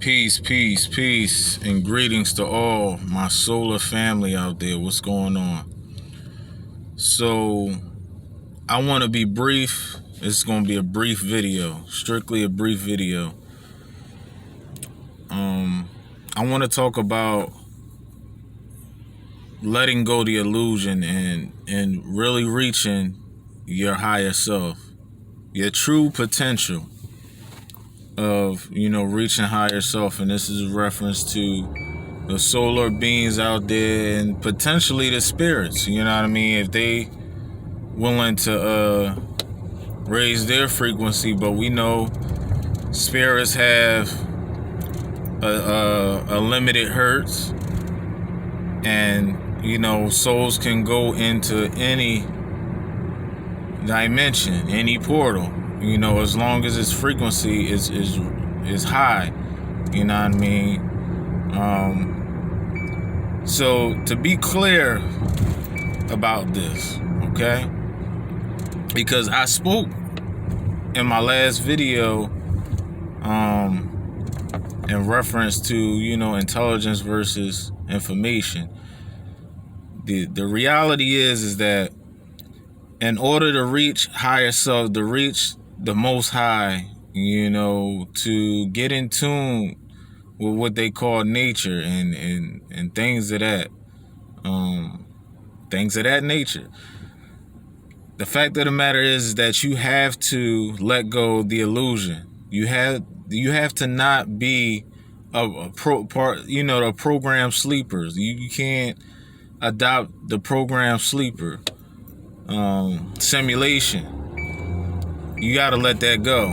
Peace, peace, peace, and greetings to all my solar family out there. What's going on? So, I want to be brief. It's going to be a brief video, strictly a brief video. I want to talk about letting go the illusion and really reaching your higher self, your true potential of, reaching higher self. And this is a reference to the solar beings out there and potentially the spirits, you know what I mean? If they willing to raise their frequency, but we know spirits have a limited hertz, and souls can go into any dimension, any portal, as long as its frequency is high, you know what I mean? So to be clear about this, okay? Because I spoke in my last video in reference to, intelligence versus information. The reality is that in order to reach higher self, to reach the most high, to get in tune with what they call nature and things of that nature. The fact of the matter is that you have to let go of the illusion. You have to not be a program sleepers. You can't adopt the program sleeper simulation. You gotta let that go.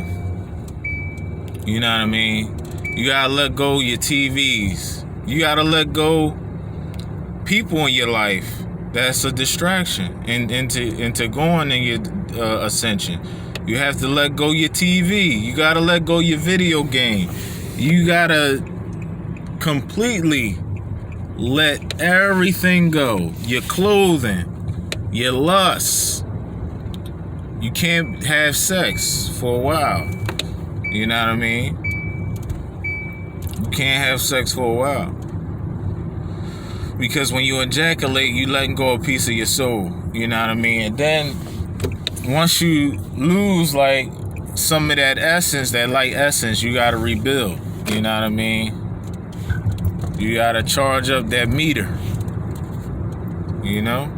You know what I mean? You gotta let go your TVs. You gotta let go people in your life that's a distraction into going in your ascension. You have to let go your TV. You gotta let go your video game. You gotta completely let everything go. Your clothing, your lusts. You can't have sex for a while. You know what I mean? You can't have sex for a while. Because when you ejaculate, you letting go a piece of your soul. You know what I mean? And then once you lose like some of that essence, that light essence, you gotta rebuild. You know what I mean? You gotta charge up that meter. You know?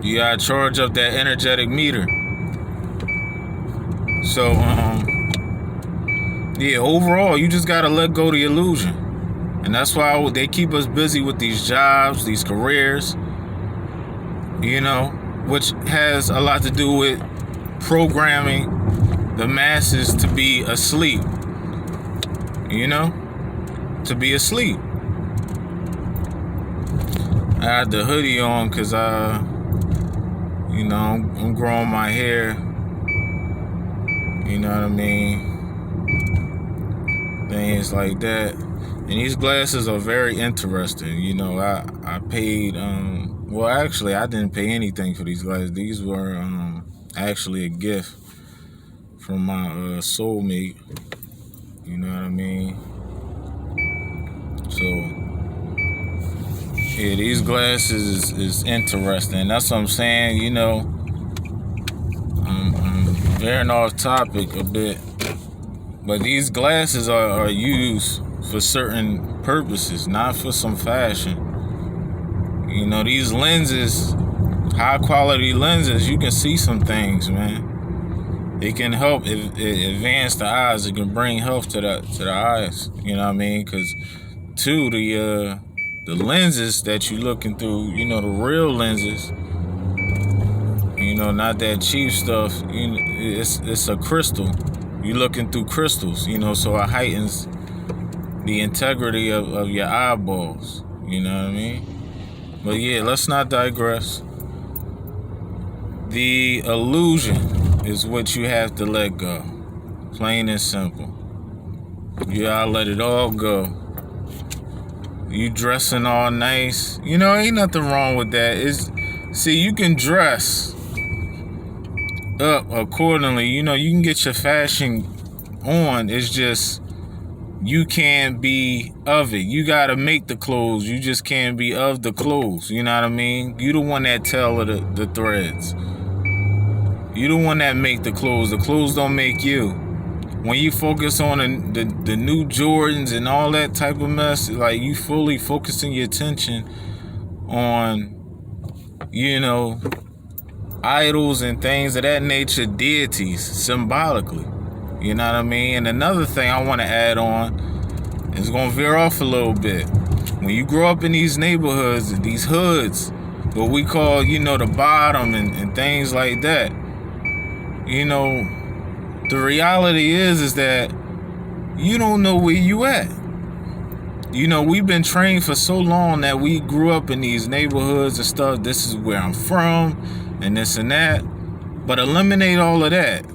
You gotta charge up that energetic meter. So, overall, you just gotta let go of the illusion. And that's why they keep us busy with these jobs, these careers, which has a lot to do with programming the masses to be asleep, to be asleep. I had the hoodie on because, I'm growing my hair, you know what I mean? Things like that. And these glasses are very interesting. I paid, actually, I didn't pay anything for these glasses. These were actually a gift from my soulmate. You know what I mean? So, yeah, these glasses is interesting. That's what I'm saying, I'm veering off topic a bit. But these glasses are used for certain purposes, not for some fashion. These lenses, high quality lenses, you can see some things, man. It can help advance the eyes. It can bring health to the eyes. You know what I mean? Because the lenses that you're looking through, the real lenses, not that cheap stuff. It's a crystal. You're looking through crystals, so it heightens the integrity of your eyeballs. You know what I mean? But yeah, let's not digress. The illusion is what you have to let go. Plain and simple. You gotta let it all go. You dressing all nice. Ain't nothing wrong with that. You can dress up accordingly. You can get your fashion on. It's just you can't be of it. You gotta make the clothes. You just can't be of the clothes. You know what I mean? You the one that tell the threads. You the one that make the clothes. The clothes don't make you. When you focus on the new Jordans and all that type of mess, like you fully focusing your attention on, idols and things of that nature, deities, symbolically. You know what I mean? And another thing I want to add on is going to veer off a little bit. When you grow up in these neighborhoods, these hoods, what we call, the bottom and things like that, the reality is that you don't know where you at. We've been trained for so long that we grew up in these neighborhoods and stuff. This is where I'm from and this and that. But eliminate all of that.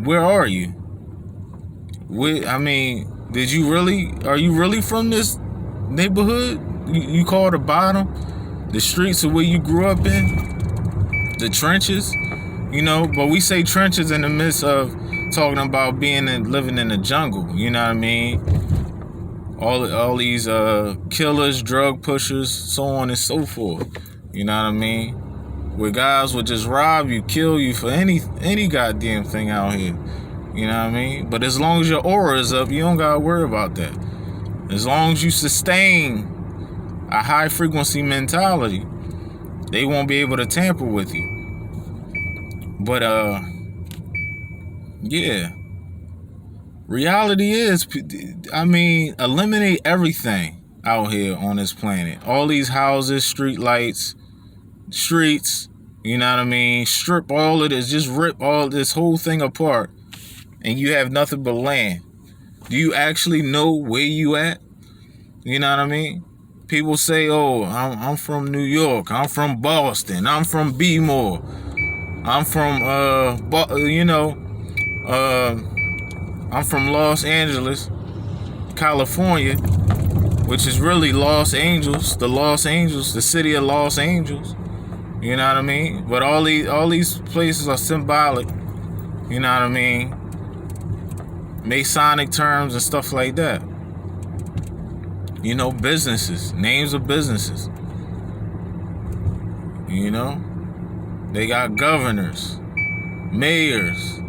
Where are you? Are you really from this neighborhood? You call the bottom? The streets of where you grew up in? The trenches? But we say trenches in the midst of talking about living in the jungle. You know what I mean? All these killers, drug pushers, so on and so forth. You know what I mean? Where guys would just rob you, kill you for any goddamn thing out here. You know what I mean? But as long as your aura is up, you don't gotta worry about that. As long as you sustain a high frequency mentality, they won't be able to tamper with you. But yeah. Reality is, eliminate everything out here on this planet. All these houses, street lights, streets, you know what I mean? Strip all of this, just rip all this whole thing apart, and you have nothing but land. Do you actually know where you at? You know what I mean? People say, oh, I'm from New York, I'm from Boston, I'm from B-More, I'm from, I'm from Los Angeles, California, which is really Los Angeles, the city of Los Angeles. You know what I mean? But all these places are symbolic. You know what I mean? Masonic terms and stuff like that. Businesses, names of businesses. They got governors, mayors.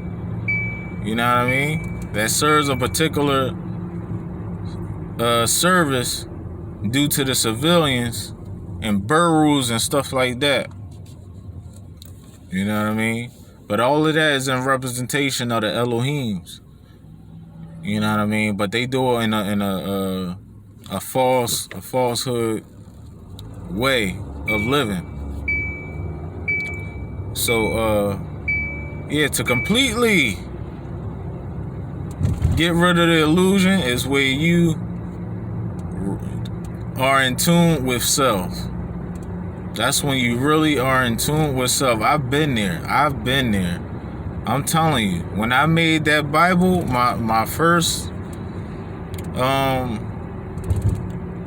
You know what I mean? That serves a particular service due to the civilians and boroughs and stuff like that. You know what I mean? But all of that is in representation of the Elohims. You know what I mean? But they do it in a falsehood way of living. So to completely get rid of the illusion is where you are in tune with self. That's when you really are in tune with self. I've been there. I'm telling you, when I made that Bible, my first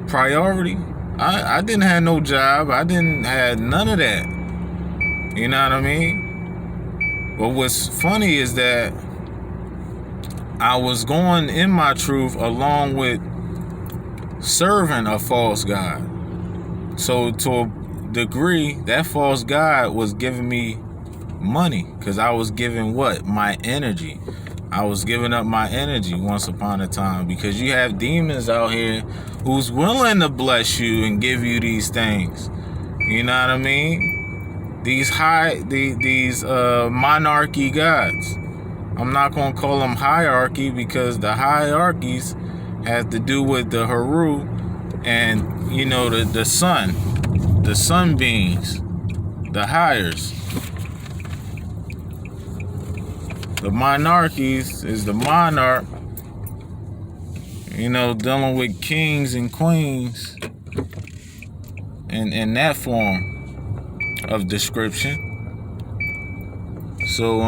priority, I didn't have no job. I didn't have none of that. You know what I mean? But what's funny is that I was going in my truth along with serving a false god. So to a degree, that false god was giving me money because I was giving my energy. I was giving up my energy once upon a time, because you have demons out here who's willing to bless you and give you these things. You know what I mean? These monarchy gods. I'm not going to call them hierarchy, because the hierarchies have to do with the Haru and, the sun beings, the hires. The monarchies is the monarch, dealing with kings and queens and in that form of description. So,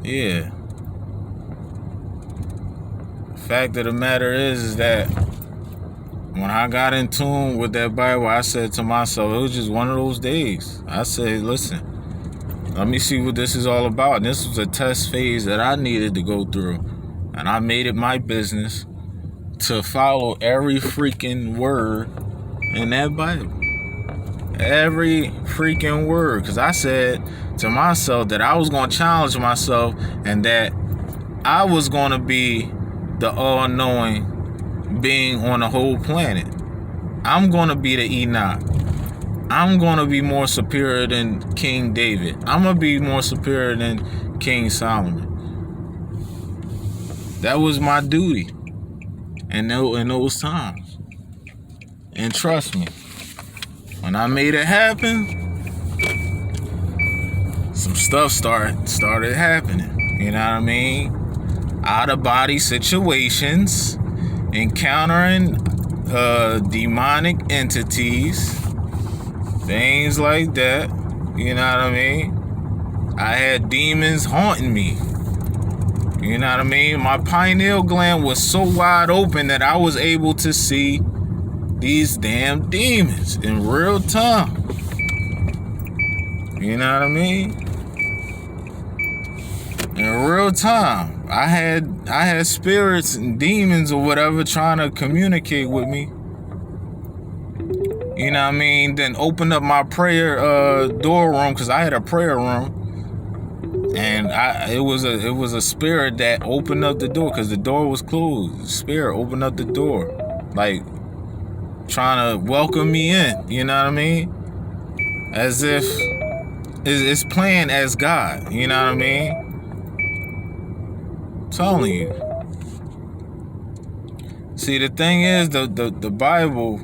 yeah. The fact of the matter is that when I got in tune with that Bible, I said to myself, it was just one of those days. I said, listen, let me see what this is all about. And this was a test phase that I needed to go through. And I made it my business to follow every freaking word in that Bible. Every freaking word. Because I said to myself that I was going to challenge myself and that I was going to be the all-knowing being on the whole planet. I'm going to be the Enoch. I'm going to be more superior than King David. I'm going to be more superior than King Solomon. That was my duty in those times. And trust me, when I made it happen, some stuff started happening. You know what I mean? Out-of-body situations, encountering demonic entities, things like that. You know what I mean? I had demons haunting me. You know what I mean? My pineal gland was so wide open that I was able to see these damn demons in real time. You know what I mean? In real time. I had spirits and demons or whatever trying to communicate with me. You know what I mean? Then open up my prayer door room, because I had a prayer room. And it was a spirit that opened up the door, because the door was closed. The spirit opened up the door, like trying to welcome me in. You know what I mean? As if it's playing as God. You know what I mean? I'm telling you. See, the thing is, the Bible,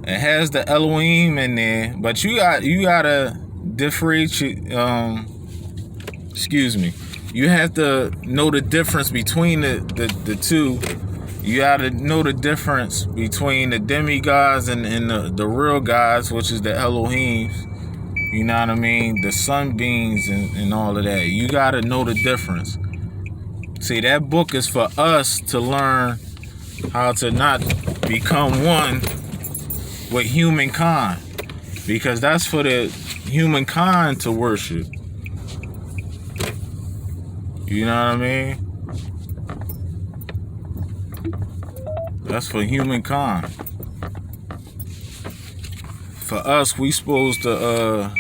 it has the Elohim in there, but you gotta differentiate. Excuse me. You have to know the difference between the two. You got to know the difference between the demigods and the real gods, which is the Elohims. You know what I mean? The sunbeams and all of that. You got to know the difference. See, that book is for us to learn how to not become one with humankind, because that's for the humankind to worship. You know what I mean? That's for humankind. For us, we supposed to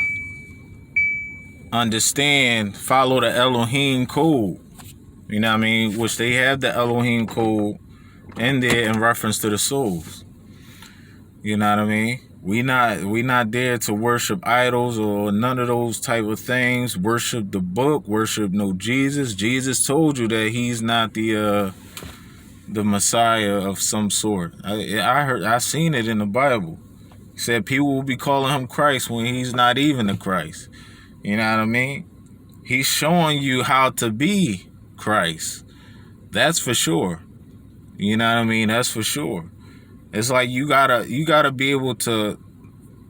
understand, follow the Elohim code. You know what I mean? Which they have the Elohim code in there in reference to the souls. You know what I mean? We not there to worship idols or none of those type of things. Worship the book. Worship no Jesus. Jesus told you that he's not the Messiah of some sort. I seen it in the Bible. He said people will be calling him Christ when he's not even the Christ. You know what I mean? He's showing you how to be Christ. That's for sure. You know what I mean? That's for sure. It's like you gotta be able to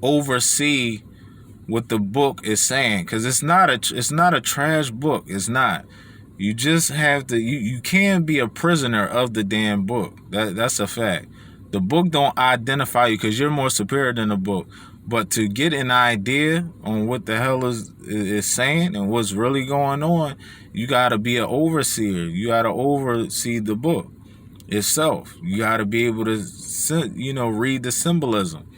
oversee what the book is saying, because it's not a trash book. It's not. You just have to. You can't be a prisoner of the damn book. That's a fact. The book don't identify you because you're more superior than the book. But to get an idea on what the hell is saying and what's really going on, you gotta be an overseer. You gotta oversee the book itself. You got to be able to, read the symbolism,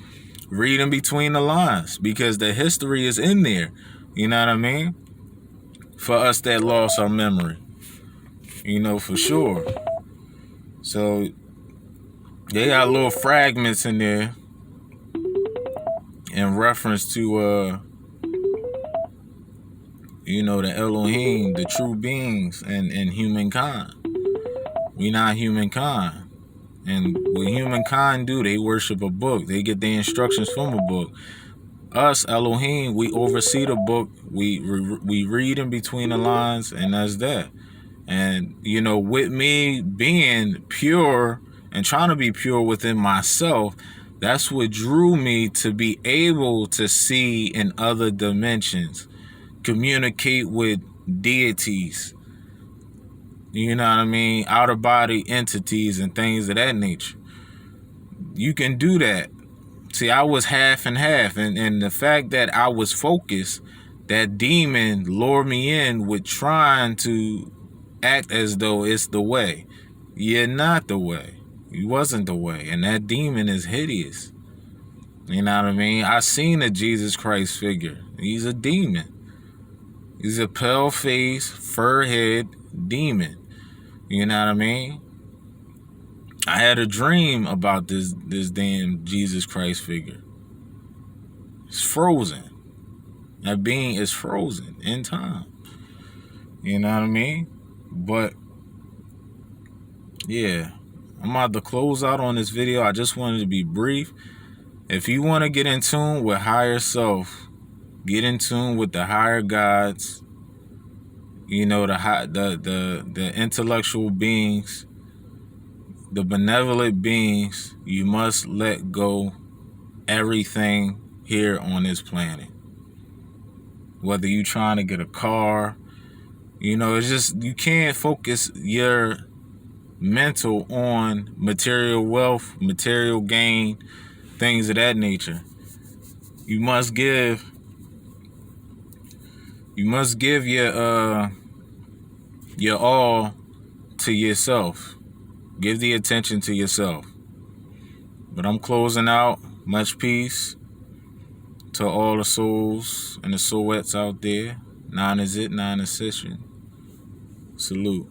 read in between the lines, because the history is in there. You know what I mean? For us that lost our memory, for sure. So they got little fragments in there in reference to the Elohim, the true beings, and humankind. We not humankind. And what humankind do, they worship a book. They get their instructions from a book. Us, Elohim, we oversee the book. We read in between the lines, and that's that. And, with me being pure and trying to be pure within myself, that's what drew me to be able to see in other dimensions, communicate with deities, you know what I mean, out-of-body entities and things of that nature. You can do that. See, I was half and half, and the fact that I was focused, that demon lured me in with trying to act as though it's the way. You're not the way. You wasn't the way. And that demon is hideous. You know what I mean? I seen a Jesus Christ figure. He's a demon. He's a pale face, fur head demon. You know what I mean? I had a dream about this damn Jesus Christ figure. It's frozen. That being is frozen in time. You know what I mean? But yeah, I'm about to close out on this video. I just wanted to be brief. If you want to get in tune with higher self, get in tune with the higher gods, you know, the intellectual beings, the benevolent beings. You must let go everything here on this planet. Whether you trying to get a car, you know, it's just, you can't focus your mental on material wealth, material gain, things of that nature. You must give your all to yourself. Give the attention to yourself. But I'm closing out. Much peace to all the souls and the soulettes out there. 9 is it, 9 is session. Salute.